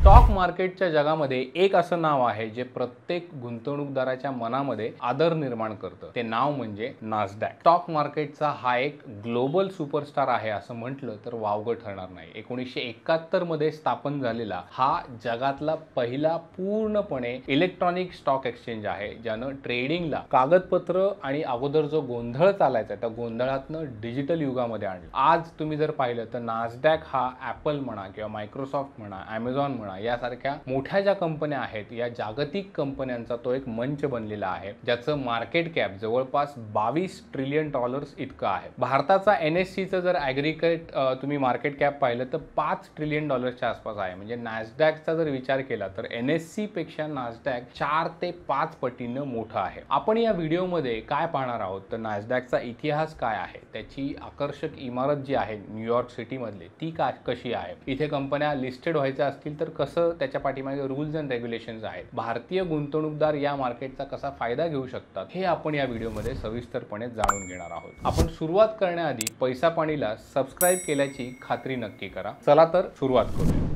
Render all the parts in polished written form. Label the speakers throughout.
Speaker 1: Stock मार्केटच्या जगामध्ये एक असं नाव आहे जे प्रत्येक गुंतवणूकदाराच्या मनामध्ये आदर निर्माण करतं. ते नाव म्हणजे नासडॅक. स्टॉक मार्केटचा हा एक ग्लोबल सुपरस्टार आहे असं म्हटलं तर वावगं ठरणार नाही. 1971 मध्ये स्थापन झालेला हा जगातला पहिला पूर्णपणे इलेक्ट्रॉनिक स्टॉक एक्सचेंज आहे, ज्यानं ट्रेडिंगला कागदपत्र आणि अगोदर जो गोंधळ चालायचा त्या गोंधळातनं डिजिटल युगामध्ये आणलं. आज तुम्ही जर पाहिलं तर नासडॅक हा ॲपल म्हणा किंवा मायक्रोसॉफ्ट म्हणा, ॲमेझॉन म्हणा यासारख्या मोठ्या ज्या कंपन्या आहेत या जागतिक कंपन्यांचा तो एक मंच बनलेला आहे, ज्याचं मार्केट कॅप जवळपास $22 ट्रिलियन इतकं आहे. भारताचा NSEचं जर ॲग्रिगेट तुम्ही मार्केट कॅप पाहिलं तर $5 ट्रिलियन आसपास आहे. म्हणजे नासडॅकचा जर विचार केला तर NSE पेक्षा नासडॅक 4 ते 5 पटीनं मोठं आहे. आपण या व्हिडिओमध्ये काय पाहणार आहोत तर नासडॅकचा इतिहास काय आहे, त्याची आकर्षक इमारत जी आहे न्यूयॉर्क सिटीमधली ती कशी आहे, इथे कंपन्या लिस्टेड व्हायच्या असतील तर कसं त्याच्या पाठीमागे रूल्स अँड रेग्युलेशन्स आहेत, भारतीय गुंतवणूकदार या मार्केटचा कसा फायदा घेऊ शकतात, हे आपण या व्हिडिओमध्ये सविस्तरपणे जाणून घेणार आहोत. आपण सुरुवात करण्याआधी पैसा पाणीला सबस्क्राईब केल्याची खात्री नक्की करा. चला तर सुरुवात करूया.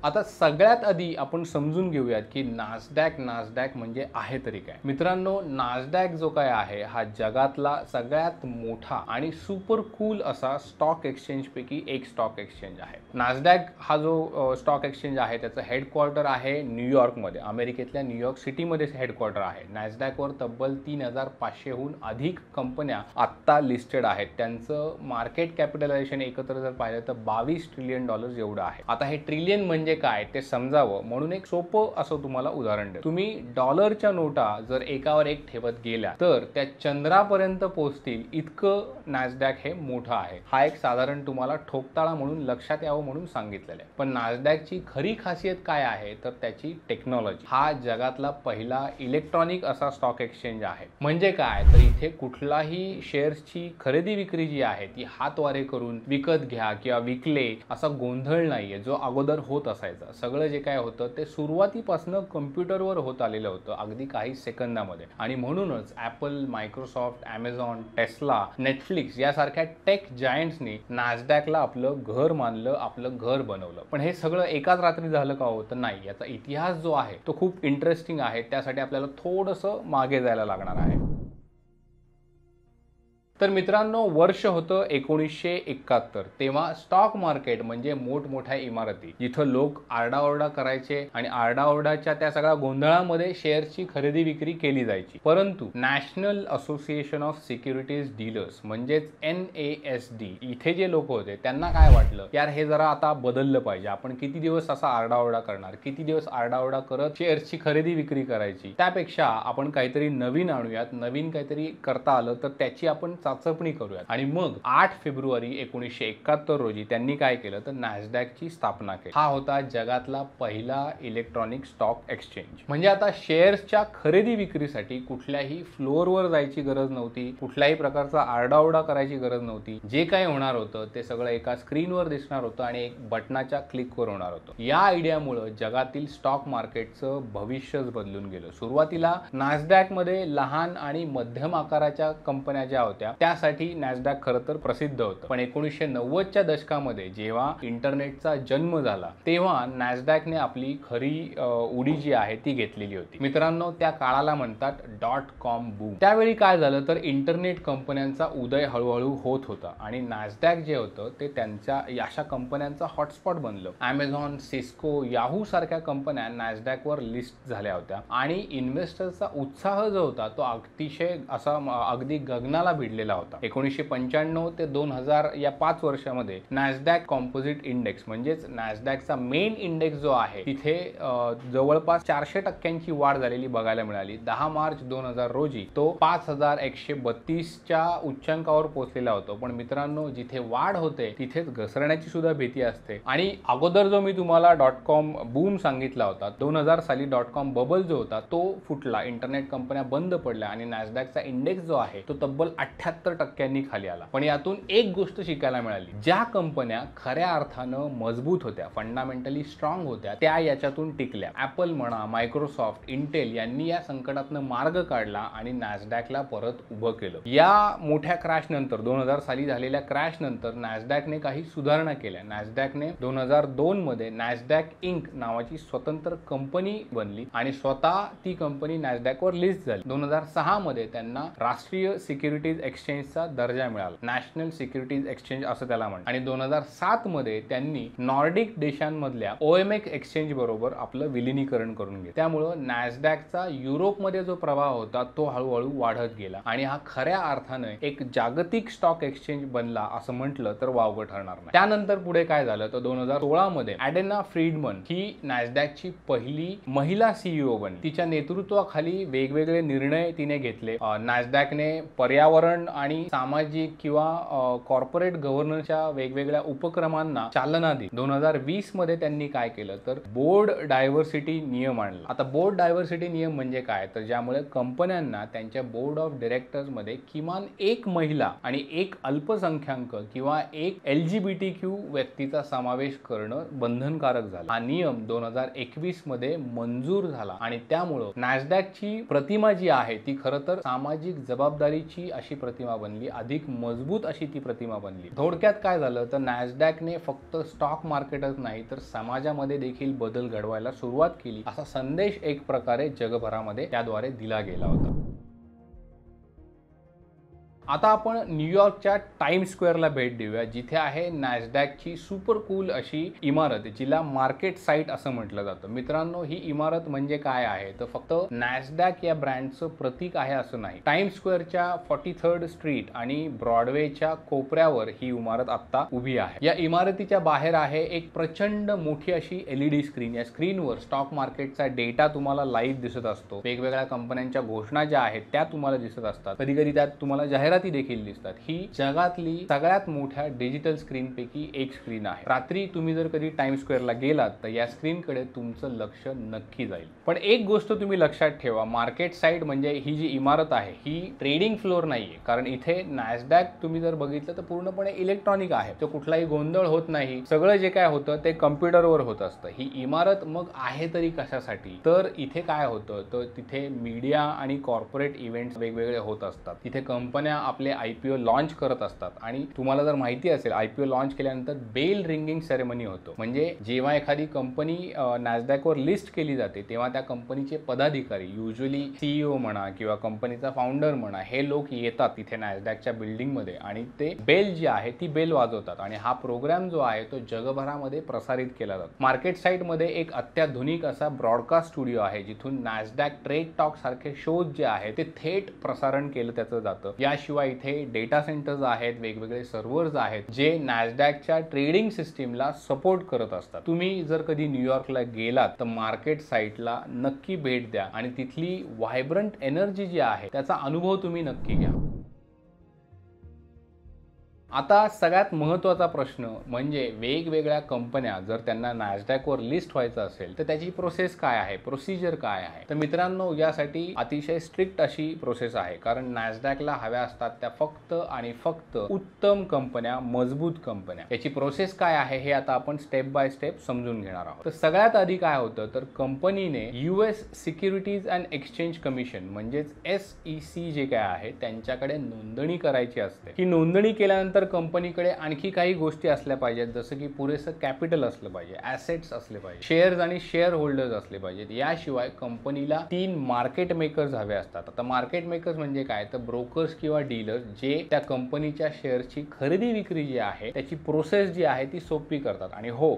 Speaker 1: आता सगळ्यात आधी आपण समजून घेऊयात की नासडॅक म्हणजे आहे तरी काय. मित्रांनो, नासडॅक जो काय आहे हा जगातला सगळ्यात मोठा आणि सुपर कूल असा स्टॉक एक्सचेंज पैकी एक स्टॉक एक्सचेंज आहे. नासडॅक हा जो स्टॉक एक्सचेंज आहे त्याचं हेडक्वार्टर आहे न्यूयॉर्कमध्ये, अमेरिकेतल्या न्यूयॉर्क सिटीमध्ये हेडक्वार्टर आहे. नासडॅकवर तब्बल 3500हून अधिक कंपन्या आत्ता लिस्टेड आहेत. त्यांचं मार्केट कॅपिटलायझेशन एकत्र जर पाहिलं तर $22 ट्रिलियन एवढं आहे. आता हे ट्रिलियन म्हणजे काय ते समजावं म्हणून एक सोपं असं तुम्हाला उदाहरण देतो. तुम्ही डॉलरच्या नोटा जर एकावर एक ठेवत गेल्या तर त्या चंद्रापर्यंत पोहोचतील इतकं नासडॅक हे मोठं आहे. हा एक साधारण तुम्हाला ठोकताळा म्हणून लक्षात यावं म्हणून सांगितलेलं आहे. पण नासडॅकची खरी खासियत काय आहे तर त्याची टेक्नॉलॉजी. हा जगातला पहिला इलेक्ट्रॉनिक असा स्टॉक एक्सचेंज आहे. म्हणजे काय तर इथे कुठलाही शेअर्सची खरेदी विक्री जी आहे ती हातवारे करून विकत घ्या किंवा विकले असा गोंधळ नाहीये जो अगोदर होत असायचा. सगळं जे काय होतं ते सुरुवातीपासून कम्प्युटरवर होत आलेलं होतं, अगदी काही सेकंदामध्ये. आणि म्हणूनच Apple, Microsoft, Amazon, Tesla, Netflix यासारख्या टेक जायंट्सनी नासडॅकला आपलं घर मानलं, आपलं घर बनवलं. पण हे सगळं एकाच रात्री झालं का होतं? नाही. याचा इतिहास जो आहे तो खूप इंटरेस्टिंग आहे. त्यासाठी आपल्याला थोडंसं मागे जायला लागणार आहे. तर मित्रांनो, वर्ष होतं 1971. तेव्हा स्टॉक मार्केट म्हणजे मोठमोठ्या इमारती जिथं लोक आरडाओरडा करायचे आणि आरडाओरडाच्या त्या सगळ्या गोंधळामध्ये शेअर्सची खरेदी विक्री केली जायची. परंतु national association of securities dealers म्हणजेच NASD इथे जे लोक होते त्यांना काय वाटलं, यार हे जरा आता बदललं पाहिजे. आपण किती दिवस असा आरडाओरडा करणार, किती दिवस आरडाओरडा करत शेअर्सची खरेदी विक्री करायची. त्यापेक्षा आपण काहीतरी नवीन आणूयात, नवीन काहीतरी करता आलं तर त्याची आपण चाचपणी करूयात. आणि मग 8 फेब्रुवारी 1971 रोजी त्यांनी काय केलं तर नासडॅकची स्थापना केली. हा होता जगातला पहिला इलेक्ट्रॉनिक स्टॉक एक्सचेंज. म्हणजे आता शेअर्सच्या खरेदी विक्रीसाठी कुठल्याही फ्लोअरवर जायची गरज नव्हती, कुठल्याही प्रकारचा आरडाओरडा करायची गरज नव्हती. जे काही होणार होतं ते सगळं एका स्क्रीनवर दिसणार होतं आणि एक बटनाच्या क्लिकवर होणार होतं. या आयडियामुळे जगातील स्टॉक मार्केटचं भविष्यच बदलून गेलं. सुरुवातीला नासडॅकमध्ये लहान आणि मध्यम आकाराच्या कंपन्या ज्या होत्या त्यासाठी नासडॅक खरं तर प्रसिद्ध होतं. पण 1990च्या दशकामध्ये जेव्हा इंटरनेटचा जन्म झाला तेव्हा नासडॅकने आपली खरी उडी जी आहे ती घेतलेली होती. मित्रांनो, त्या काळाला म्हणतात .com बूम. त्यावेळी काय झालं तर इंटरनेट कंपन्यांचा उदय हळूहळू होत होता आणि नासडॅक जे होतं ते त्यांच्या अशा कंपन्यांचा हॉटस्पॉट बनलं. ॲमेझॉन, सिस्को, याहू सारख्या कंपन्या नासडॅकवर लिस्ट झाल्या होत्या आणि इन्व्हेस्टर्सचा उत्साह जो होता तो अतिशय असा अगदी गगनाला भिडलेला होता. 1995 ते 2000 या 5 वर्षामध्ये नासडॅक कॉम्पोजिट इंडेक्स म्हणजेच नासडॅकचा मेन इंडेक्स जो आहे तिथे जवळपास 400% वाढ झालेली बघायला मिळाली. 10 मार्च 2000 रोजी तो 5132च्या उच्चांकावर पोहोचलेला होता. पण मित्रांनो, जिथे वाढ होते तिथेच घसरण्याची सुद्धा भीती असते. आणि अगोदर जो मी तुम्हाला .com बूम सांगितला होता, 2000 साली .com बबल जो होता तो फुटला, इंटरनेट कंपन्या बंद पडल्या आणि नासडॅकचा इंडेक्स जो आहे तो तब्बल 75% खाली आला. पण यातून एक गोष्ट शिकायला मिळाली, ज्या कंपन्या खऱ्या अर्थानं मजबूत होत्या, फंडामेंटली स्ट्रॉंग होत्या, त्या याच्यातून टिकल्या. ॲपल म्हणा, मायक्रोसॉफ्ट, इंटेल यांनी या संकटातनं मार्ग काढला आणि नॅसडॅकला परत उभं केलं. या मोठ्या क्रॅश नंतर 2000 साली झालेल्या क्रॅश नंतर नॅसडॅकने काही सुधारणा केल्या. नॅसडॅकने 2002 मध्ये नॅसडॅक इंक नावाची स्वतंत्र कंपनी बनली आणि स्वतः ती कंपनी नॅसडॅकवर लिस्ट झाली. 2006 मध्ये त्यांना राष्ट्रीय सिक्युरिटीज एक्सचेंजचा दर्जा मिळाला, नॅशनल सिक्युरिटीज एक्सचेंज असं त्याला म्हणतात. आणि 2007 मध्ये त्यांनी नॉर्डिक देशांमधल्या OMX एक्सचेंज बरोबर आपलं विलिनीकरण करून घेतलं. त्यामुळं नॅसडॅकचा युरोपमध्ये जो प्रभाव होता तो हळूहळू वाढत गेला आणि हा खऱ्या अर्थानं एक जागतिक स्टॉक एक्सचेंज बनला असं म्हटलं तर वावगं ठरणार नाही. त्यानंतर पुढे काय झालं तर 2016 मध्ये ॲडेना फ्रीडमन ही नॅसडॅकची पहिली महिला CEO बनली. तिच्या नेतृत्वाखाली वेगवेगळे निर्णय तिने घेतले. नॅसडॅकने पर्यावरण आणि सामाजिक किंवा कॉर्पोरेट गव्हर्नन्सच्या वेगवेगळ्या उपक्रमांना चालना दिली. 2020 मध्ये त्यांनी काय केलं तर बोर्ड डायव्हर्सिटी नियम आणला. आता बोर्ड डायव्हर्सिटी नियम म्हणजे काय तर ज्यामुळे कंपन्यांना त्यांच्या बोर्ड ऑफ डायरेक्टर्स मध्ये किमान एक महिला आणि एक अल्पसंख्याक किंवा एक LGBTQ व्यक्तीचा समावेश करणं बंधनकारक झालं. हा नियम 2021 मध्ये मंजूर झाला आणि त्यामुळं नॅसडॅकची प्रतिमा जी आहे ती खरं तर सामाजिक जबाबदारीची अशी प्रतिमा बनली, अधिक मजबूत अशी ती प्रतिमा बनली. थोडक्यात काय झालं तर नॅसडॅकने फक्त स्टॉक मार्केटच नाही तर समाजामध्ये देखील बदल घडवायला सुरुवात केली असा संदेश एक प्रकारे जगभरामध्ये त्याद्वारे दिला गेला होता. आता आपण न्यूयॉर्कच्या टाइम्स स्क्वेअरला भेट देऊया, जिथे आहे नॅसडॅकची सुपर कूल अशी इमारत, जिला मार्केट साईट असं म्हटलं जातं. मित्रांनो, ही इमारत म्हणजे काय आहे तर फक्त नॅसडॅक या ब्रँडचं प्रतीक आहे असं नाही. टाइम्स स्क्वेअरच्या 43rd स्ट्रीट आणि ब्रॉडवेच्या कोपऱ्यावर ही इमारत आता उभी आहे. या इमारतीच्या बाहेर आहे एक प्रचंड मोठी अशी LED स्क्रीन. या स्क्रीनवर स्टॉक मार्केटचा डेटा तुम्हाला लाईव्ह दिसत असतो. वेगवेगळ्या कंपन्यांच्या घोषणा ज्या आहेत त्या तुम्हाला दिसत असतात. कधी कधी त्यात तुम्हाला जाहिराती देखील दिसतात. ही जगातली सगळ्यात मोठ्या डिजिटल स्क्रीन पैकी एक स्क्रीन आहे. रात्री तुम्ही जर कधी टाइम्स स्क्वेअरला गेलात तर या स्क्रीनकडे तुमचं लक्ष नक्की जाईल. पण एक गोष्ट तुम्ही लक्षात ठेवा, मार्केट साईट म्हणजे ही जी इमारत आहे ही ट्रेडिंग फ्लोअर नाहीये. कारण इथे नॅसडॅक तुम्ही जर बघितलं तर पूर्णपणे इलेक्ट्रॉनिक आहे. तो कुठलाही गोंधळ होत नाही. सगळं जे काय होतं ते कम्प्युटरवर होत असतं. ही इमारत मग आहे तरी कशासाठी तर इथे काय होतं तर तिथे मीडिया आणि कॉर्पोरेट इव्हेंट्स वेगवेगळे होत असतात. तिथे कंपन्या आपले IPO लॉन्च करत असतात आणि तुम्हाला जर माहिती असेल IPO लॉन्च केल्यानंतर बेल रिंगिंग सेरेमनी होतो. म्हणजे जेव्हा एखादी कंपनी नॅसडॅकवर लिस्ट केली जाते तेव्हा त्या कंपनीचे पदाधिकारी, युजली CEO म्हणा किंवा कंपनीचा फाउंडर म्हणा, हे लोक येतात तिथे नॅसडॅकच्या बिल्डिंगमध्ये आणि ते बेल जी आहे ती बेल वाजवतात आणि हा प्रोग्राम जो आहे तो जगभरामध्ये प्रसारित केला जातो. मार्केट साईटमध्ये एक अत्याधुनिक असा ब्रॉडकास्ट स्टुडिओ आहे जिथून नॅसडॅक ट्रेड टॉक सारखे शोज जे आहेत ते थेट प्रसारण केलं त्याचं जातं. याशिवाय इथे डेटा सेंटर्स आहेत, वेगवेगळे सर्व्हर्स आहेत जे नॅसडॅकच्या ट्रेडिंग सिस्टीमला सपोर्ट करत असतात. तुम्ही जर कधी न्यूयॉर्कला गेलात तर मार्केट साईटला नक्की भेट द्या आणि तिथली व्हायब्रंट एनर्जी जी आहे त्याचा अनुभव तुम्ही नक्की घ्या. आता सगळ्यात महत्त्वाचा प्रश्न म्हणजे वेगवेगळ्या कंपन्या जर त्यांना नॅसडॅकवर लिस्ट व्हायचं असेल तर त्याची प्रोसेस काय आहे, प्रोसिजर काय आहे. तर मित्रांनो, यासाठी अतिशय स्ट्रिक्ट अशी प्रोसेस आहे. कारण नॅसडॅकला हव्या असतात त्या फक्त आणि फक्त उत्तम कंपन्या, मजबूत कंपन्या. याची प्रोसेस काय आहे हे आता आपण स्टेप बाय स्टेप समजून घेणार आहोत. तर सगळ्यात आधी काय होतं तर कंपनीने US securities and exchange commission म्हणजेच SEC जे काय आहे त्यांच्याकडे नोंदणी करायची असते. ही नोंदणी केल्यानंतर कंपनीकडे आणखी काही गोष्टी असल्या पाहिजेत, जसं की पुरेसं कॅपिटल असलं पाहिजे, ॲसेट्स असले पाहिजे, शेअर्स आणि शेअर होल्डर्स असले पाहिजेत. याशिवाय कंपनीला 3 मार्केट मेकर्स हवे असतात. आता मार्केट मेकर्स म्हणजे काय तर ब्रोकर्स किंवा डीलर्स जे त्या कंपनीच्या शेअर्सची खरेदी विक्री जी आहे त्याची प्रोसेस जी आहे ती सोपी करतात. आणि हो,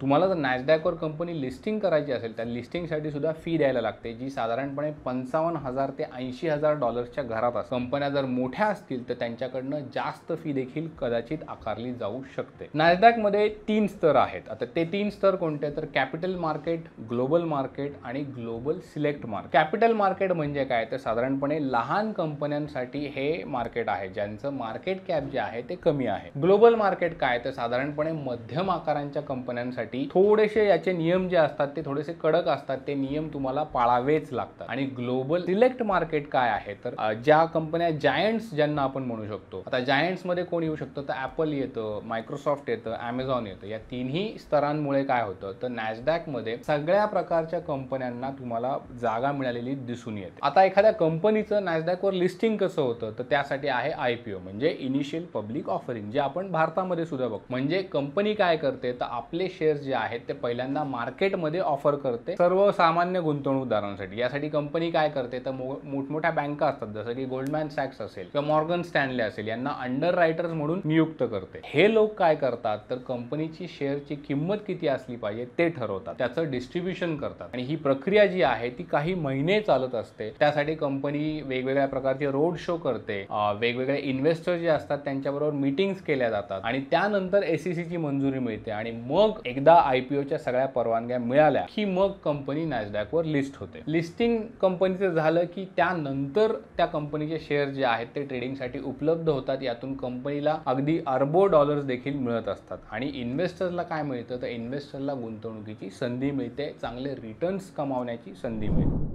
Speaker 1: तुम्हाला जर नॅसडॅकवर कंपनी लिस्टिंग करायची असेल तर लिस्टिंगसाठी सुद्धा फी द्यायला लागते, जी साधारणपणे $55,000 ते $80,000 घरात असते. कंपन्या जर मोठ्या असतील तर त्यांच्याकडनं जास्त फी देखील देखील कदाचित आकारली जाऊ शकते. नॅसडॅक मध्ये 3 स्तर आहेत. आता ते 3 स्तर कोणते, तर कॅपिटल मार्केट, ग्लोबल मार्केट आणि global select market. Capital market म्हणजे काय, तर साधारणपणे लहान कंपन्यांसाठी हे मार्केट आहे ज्यांचं मार्केट कॅप जे आहे ते कमी आहे. ग्लोबल मार्केट काय, तर साधारणपणे मध्यम आकारांच्या कंपन्यांसाठी थोडेसे याचे नियम जे असतात ते थोडेसे कडक असतात. ते नियम तुम्हाला पाळावेच लागतात. आणि ग्लोबल सिलेक्ट मार्केट काय आहे, तर ज्या कंपन्या जायंट्स ज्यांना आपण म्हणू शकतो. आता जायंट्स मध्ये कोण येऊ शकतो, तर ऍपल येतं, मायक्रोसॉफ्ट येतं, अमेझॉन येतं. या तिन्ही स्तरांमुळे काय होतं, तर नॅसडॅक मध्ये सगळ्या प्रकारच्या कंपन्यांना तुम्हाला जागा मिळालेली दिसून येते. आता एखाद्या कंपनीचं नॅसडॅक वर लिस्टिंग कसं होतं, तर त्यासाठी आहे IPO म्हणजे इनिशियल पब्लिक ऑफरिंग, जे आपण भारतामध्ये सुद्धा बघतो. म्हणजे कंपनी काय करते, तर आपले शेअर्स जे आहेत ते पहिल्यांदा मार्केटमध्ये ऑफर करते सर्वसामान्य गुंतवणूकदारांसाठी. यासाठी कंपनी काय करते, तर मोठमोठ्या बँका असतात जसं की गोल्डमॅन सॅक्स असेल किंवा मॉर्गन स्टॅनले असेल, यांना अंडर रायटर्स म्हणून नियुक्त करते. हे लोक काय करतात, तर कंपनीची शेअरची किंमत किती असली पाहिजे ते ठरवतात, त्याचं डिस्ट्रीब्युशन करतात. आणि ही प्रक्रिया जी आहे ती काही महिने चालत असते. त्यासाठी कंपनी वेगवेगळ्या प्रकारचे रोड शो करते, वेगवेगळे इन्व्हेस्टर जे असतात त्यांच्याबरोबर मीटिंग्स केल्या जातात आणि त्यानंतर SEC ची मंजुरी मिळते. आणि मग एकदा IPOच्या सगळ्या परवानग्या मिळाल्या की मग कंपनी नॅसडॅक वर लिस्ट होते. लिस्टिंग कंपनीचं झालं की त्यानंतर त्या कंपनीचे शेअर जे आहेत ते ट्रेडिंगसाठी उपलब्ध होतात. यातून कंपनीला अगदी अरबो डॉलर्स देखील मिळत असतात. आणि इन्व्हेस्टर्सला काय मिळतं, तर इन्व्हेस्टरला गुंतवणुकीची संधी मिळते, चांगले रिटर्न्स कमावण्याची संधी मिळते.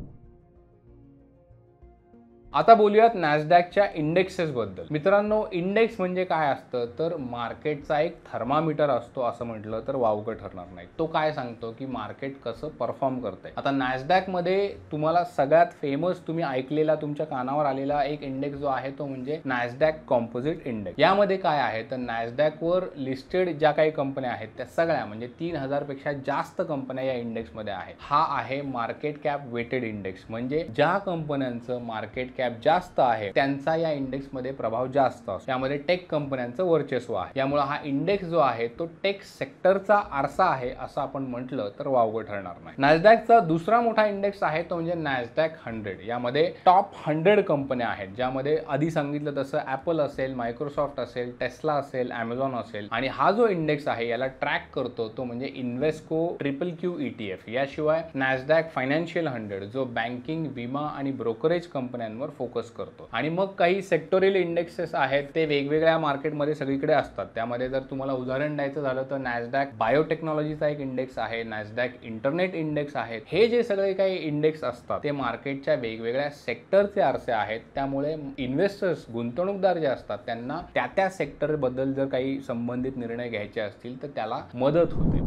Speaker 1: आता बोलूयात नॅसडॅकच्या इंडेक्सेस बद्दल. मित्रांनो, इंडेक्स म्हणजे काय असतं, तर मार्केटचा एक थर्मामीटर असतो असं म्हटलं तर वावगं ठरणार नाही. तो काय सांगतो की मार्केट कसं परफॉर्म करतंय. आता नॅसडॅक मध्ये तुम्हाला सगळ्यात फेमस तुम्ही ऐकलेला, तुमच्या कानावर आलेला एक इंडेक्स जो आहे तो म्हणजे नॅसडॅक कॉम्पोजिट इंडेक्स. यामध्ये काय आहे, तर नॅसडॅक वर लिस्टेड ज्या काही कंपन्या आहेत त्या सगळ्या म्हणजे 3000 पेक्षा जास्त कंपन्या या इंडेक्स मध्ये आहेत. हा आहे मार्केट कॅप वेटेड इंडेक्स. म्हणजे ज्या कंपन्यांचं मार्केट कॅप जास्त आहे त्यांचा या इंडेक्स मध्ये प्रभाव जास्त असतो. त्यामध्ये टेक कंपन्यांचं वर्चस्व आहे. त्यामुळे हा इंडेक्स जो आहे तो टेक सेक्टरचा आरसा आहे असं आपण म्हटलं तर वावगं ठरणार नाही. नॅसडॅकचा दुसरा मोठा इंडेक्स आहे तो म्हणजे नॅसडॅक 100. यामध्ये टॉप 100 कंपन्या आहेत, ज्यामध्ये आधी सांगितलं तसं ऍपल असेल, मायक्रोसॉफ्ट असेल, टेस्ला असेल, अमेझॉन असेल. आणि हा जो इंडेक्स आहे याला ट्रॅक करतो तो म्हणजे इन्व्हेस्को QQQ ETF. याशिवाय नॅसडॅक फायनान्शियल 100 जो बँकिंग, विमा आणि ब्रोकरेज कंपन्यांवर फोकस करतो. आणि मग काही सेक्टोरियल इंडेक्सेस आहेत ते वेगवेगळ्या मार्केटमध्ये सगळीकडे असतात. त्यामध्ये जर तुम्हाला उदाहरण द्यायचं झालं तर नॅसडॅक बायोटेक्नॉलॉजीचा एक इंडेक्स आहे, नॅसडॅक इंटरनेट इंडेक्स आहे. हे जे सगळे काही इंडेक्स असतात ते मार्केटच्या वेगवेगळ्या सेक्टरचे आरसे आहेत. त्यामुळे इन्व्हेस्टर्स, गुंतवणूकदार जे असतात त्यांना त्या सेक्टर बद्दल जर काही संबंधित निर्णय घ्यायचे असतील तर त्याला मदत होते.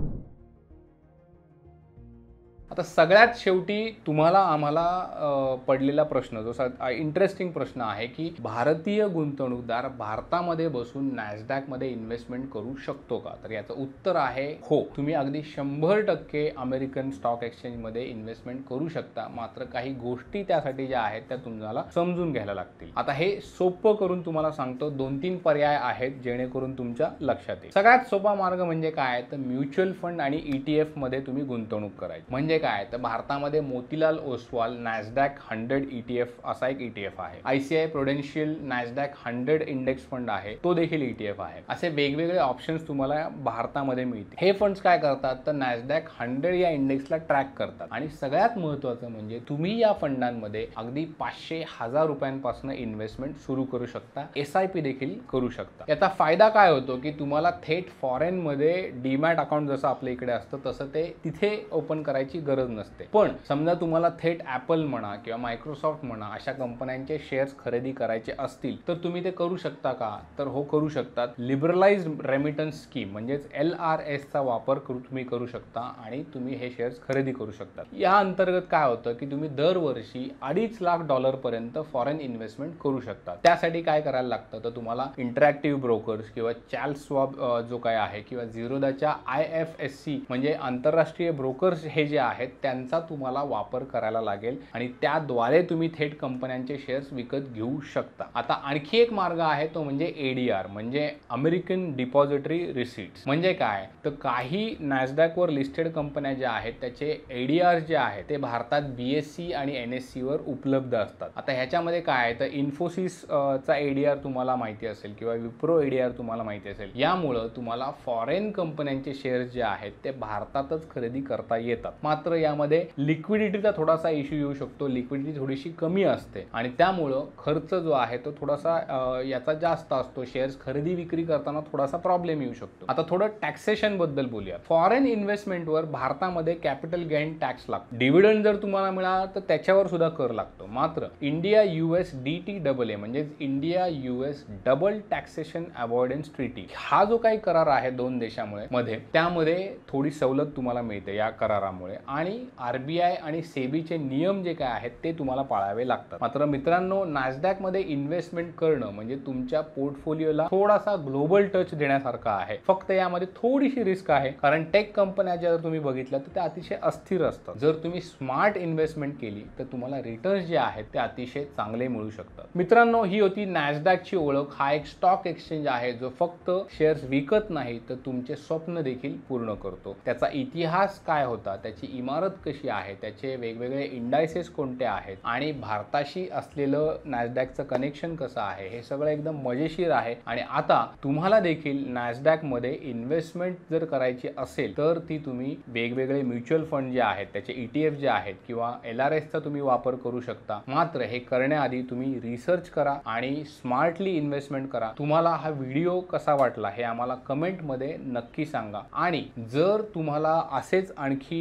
Speaker 1: आता सगळ्यात शेवटी तुम्हाला आम्हाला पडलेला प्रश्न जो इंटरेस्टिंग प्रश्न आहे की भारतीय गुंतवणूकदार भारतामध्ये बसून नॅसडॅकमध्ये इन्व्हेस्टमेंट करू शकतो का, तर याचं उत्तर आहे हो. तुम्ही अगदी 100% अमेरिकन स्टॉक एक्सचेंजमध्ये इन्व्हेस्टमेंट करू शकता. मात्र काही गोष्टी त्यासाठी ज्या आहेत त्या तुम्हाला समजून घ्यायला लागतील. आता हे सोपं करून तुम्हाला सांगतो, 2-3 पर्याय आहेत जेणेकरून तुमच्या लक्षात येईल. सगळ्यात सोपा मार्ग म्हणजे काय, तर म्युच्युअल फंड आणि ETF मध्ये तुम्ही गुंतवणूक करायची. म्हणजे काय, तर भारतामध्ये मोतीलाल ओसवाल नॅसडॅक 100 ETF असा एक ETF आहे. ICICI Prudential Nasdaq 100 index fund आहे, तो देखील ETF आहे. असे वेगवेगळे ऑप्शन्स तुम्हाला भारतामध्ये मिळतील. हे फंड्स काय करतात, तर नॅसडॅक 100 या इंडेक्सला ट्रॅक करतात. आणि सगळ्यात महत्त्वाचं म्हणजे तुम्ही या फंडांमध्ये अगदी 500-1000 रुपयांपासून इन्व्हेस्टमेंट सुरू करू शकता. SIP देखील करू शकता. याचा फायदा काय होतो की तुम्हाला थेट फॉरेन मध्ये डीमॅट अकाउंट जसं आपल्या इकडे असतं तसं ते तिथे ओपन करायची गरज नसते. पण समजा तुम्हाला थेट ऍपल म्हणा किंवा मायक्रोसॉफ्ट म्हणा अशा कंपन्यांचे शेअर्स खरेदी करायचे असतील तर तुम्ही ते करू शकता का, तर हो करू शकतात. लिबरलाइज्ड रेमिटन्स स्कीम म्हणजेच LRS चा वापर तुम्ही करू शकता आणि तुम्ही हे शेअर्स खरेदी करू शकता. या अंतर्गत काय होतं की तुम्ही दरवर्षी $2.5 लाख पर्यंत फॉरेन इन्व्हेस्टमेंट करू शकता. त्यासाठी काय करायला लागतं, तर तुम्हाला इंटरॅक्टिव्ह ब्रोकर्स किंवा चार्ल्स स्वॅब जो काय आहे किंवा झिरोदाच्या IFSC म्हणजे आंतरराष्ट्रीय ब्रोकर्स हे जे आहेत आहेत त्यांचा तुम्हाला वापर करायला लागेल आणि त्याद्वारे तुम्ही थेट कंपन्यांचे शेअर्स विकत घेऊ शकता. आता आणखी एक मार्ग आहे तो म्हणजे ADR म्हणजे अमेरिकन डिपॉझिटरी रिसीट्स. म्हणजे काय तर काही नॅसडॅक वर लिस्टेड कंपन्या ज्या आहेत त्याचे ADR जे आहेत ते भारतात BSE आणि NSE वर उपलब्ध असतात. आता ह्याच्यामध्ये काय आहे तर इन्फोसिस चा ADR तुम्हाला माहिती असेल किंवा विप्रो ADR तुम्हाला माहिती असेल. यामुळे तुम्हाला फॉरेन कंपन्यांचे शेअर्स जे आहेत ते भारतातच खरेदी करता येतात. मात्र यामध्ये लिक्विडिटीचा थोडासा इश्यू येऊ शकतो. लिक्विडिटी थोडीशी कमी असते आणि त्यामुळं खर्च जो आहे तो थोडासा याचा जास्त असतो. शेअर्स खरेदी विक्री करताना थोडासा प्रॉब्लेम येऊ शकतो. आता थोडं टॅक्सेशन बद्दल बोलूया. फॉरेन इन्व्हेस्टमेंटवर भारतामध्ये कॅपिटल गेन टॅक्स लागतो. डिव्हिडंड जर तुम्हाला मिळाला तर त्याच्यावर सुद्धा कर लागतो. मात्र इंडिया US DTAA म्हणजे India US double taxation avoidance treaty हा जो काही करार आहे दोन देशांमध्ये त्यामध्ये थोडी सवलत तुम्हाला मिळते या करारामुळे आणि RBI आणि सेबीचे नियम जे काय आहेत ते तुम्हाला पाळावे लागतात. मात्र मित्रांनो नॅसडॅक मध्ये इन्व्हेस्टमेंट करणं म्हणजे तुमच्या पोर्टफोलिओला थोडासा ग्लोबल टच देण्यासारखा आहे. फक्त यामध्ये थोडीशी रिस्क आहे कारण टेक कंपन्या जर तुम्ही बघितल्या तर त्या अतिशय अस्थिर असतात. जर तुम्ही स्मार्ट इन्व्हेस्टमेंट केली तर तुम्हाला रिटर्न्स जे आहेत ते अतिशय चांगले मिळू शकतात. मित्रांनो ही होती नॅसडॅकची ओळख. हा एक स्टॉक एक्सचेंज आहे जो फक्त शेअर्स विकत नाही तर तुमचे स्वप्न देखील पूर्ण करतो. त्याचा इतिहास काय होता, त्याची इमारत कशी आहे, त्याचे वेगवेगळे इंडायसेस कोणते आहेत आणि भारताशी असलेलं नॅसडॅकचं कनेक्शन कसं आहे हे सगळं एकदम मजेशीर आहे. आणि आता तुम्हाला देखील नॅसडॅक मध्ये इन्व्हेस्टमेंट जर करायची असेल तर ती तुम्ही वेगवेगळे म्युच्युअल फंड जे आहेत त्याचे ETF जे आहेत किंवा LRSचा तुम्ही वापर करू शकता. मात्र हे करण्याआधी तुम्ही रिसर्च करा आणि स्मार्टली इन्व्हेस्टमेंट करा. तुम्हाला हा व्हिडिओ कसा वाटला हे आम्हाला कमेंट मध्ये नक्की सांगा. आणि जर तुम्हाला असेच आणखी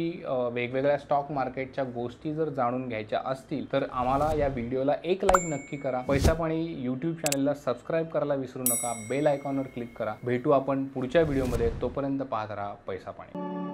Speaker 1: वेगवेगळ्या स्टॉक मार्केटच्या गोष्टी जर जाणून घ्यायच्या असतील तर आम्हाला या व्हिडिओला एक लाईक नक्की करा. पैसा पाणी YouTube चॅनलला सबस्क्राईब करायला विसरू नका. बेल आयकॉनवर क्लिक करा. भेटू आपण पुढच्या व्हिडिओमध्ये. तोपर्यंत पाहत राहा पैसा पाणी.